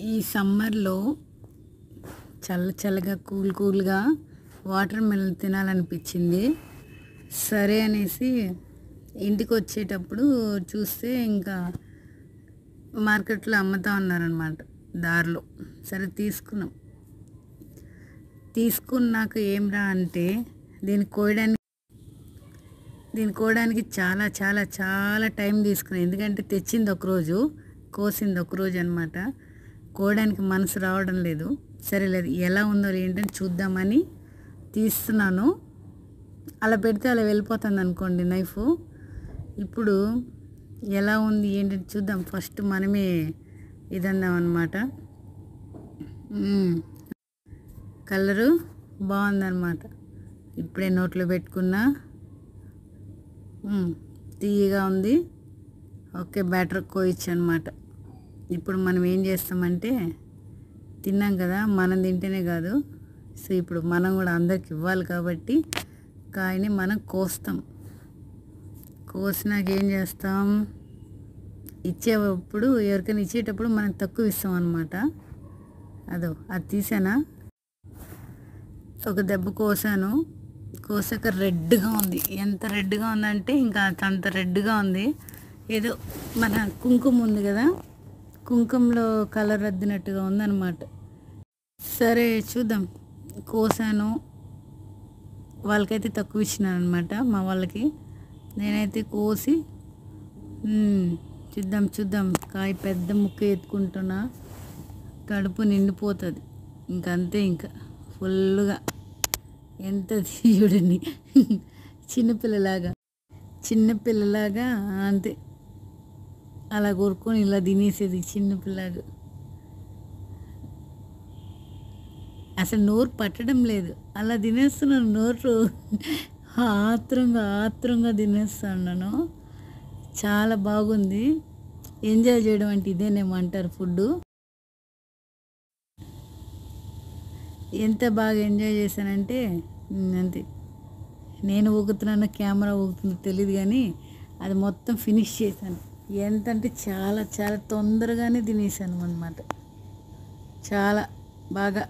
ఈ సమ్మర్లో చల్లగా కూల్గా వాటర్ మెలన్ తినాలనిపించింది. సరే అనేసి ఇంటికి వచ్చేటప్పుడు చూస్తే ఇంకా మార్కెట్లో అమ్ముతా ఉన్నారనమాట దారిలో. సరే తీసుకున్నాక ఏమ్రా అంటే దీన్ని కోయడానికి చాలా చాలా చాలా టైం తీసుకున్నాను. ఎందుకంటే తెచ్చింది ఒకరోజు, కోసింది ఒకరోజు అనమాట. కోయడానికి మనసు రావడం లేదు. సరే లేదు, ఎలా ఉందో ఏంటని చూద్దామని తీస్తున్నాను. అలా పెడితే అలా వెళ్ళిపోతుంది అనుకోండి నైఫ్. ఇప్పుడు ఎలా ఉంది ఏంటని చూద్దాం. ఫస్ట్ మనమే ఇదందాం అనమాట. కలరు బాగుందన్నమాట. ఇప్పుడే నోట్లో పెట్టుకున్నా. తీయగా ఉంది. ఓకే, బ్యాటర్ కోయచ్చు అనమాట. ఇప్పుడు మనం ఏం చేస్తామంటే, తిన్నాం కదా, మనం తింటేనే కాదు, సో ఇప్పుడు మనం కూడా అందరికి ఇవ్వాలి కాబట్టి కాయని మనం కోసినాక ఏం చేస్తాం, ఎవరికైనా ఇచ్చేటప్పుడు మనం తక్కువ ఇస్తాం అనమాట. అది తీసానా, ఒక దెబ్బ కోసాక రెడ్గా ఉంది. ఎంత రెడ్గా ఉందంటే ఇంకా అంత రెడ్గా ఉంది. ఏదో మన కుంకుమ ఉంది కదా, కుంకుమలో కలర్ అద్దినట్టుగా ఉందన్నమాట. సరే చూద్దాం. కోసాను, వాళ్ళకైతే తక్కువ ఇచ్చినాను అనమాట, మా వాళ్ళకి. నేనైతే కోసి చూద్దాం. కాయ పెద్ద ముక్క ఎత్తుకుంటున్నా, కడుపు నిండిపోతుంది ఇంకంతే. ఇంకా ఫుల్గా ఎంత తీయుడిని చిన్నపిల్లలాగా అంతే, అలా కొరుక్కొని ఇలా తినేసేది చిన్నపిల్లగా. అసలు నోరు పట్టడం లేదు, అలా తినేస్తున్నాను. నోరు ఆత్రంగా తినేస్తున్నాను. చాలా బాగుంది. ఎంజాయ్ చేయడం అంటే ఇదేనేమంటారు ఫుడ్. ఎంత బాగా ఎంజాయ్ చేశానంటే అంతే. నేను ఊగుతున్నాను, కెమెరా ఊగుతుందో తెలియదు కానీ అది మొత్తం ఫినిష్ చేశాను. ఎంతంటే చాలా చాలా తొందరగానే తినేసాను అన్నమాట. చాలా బాగా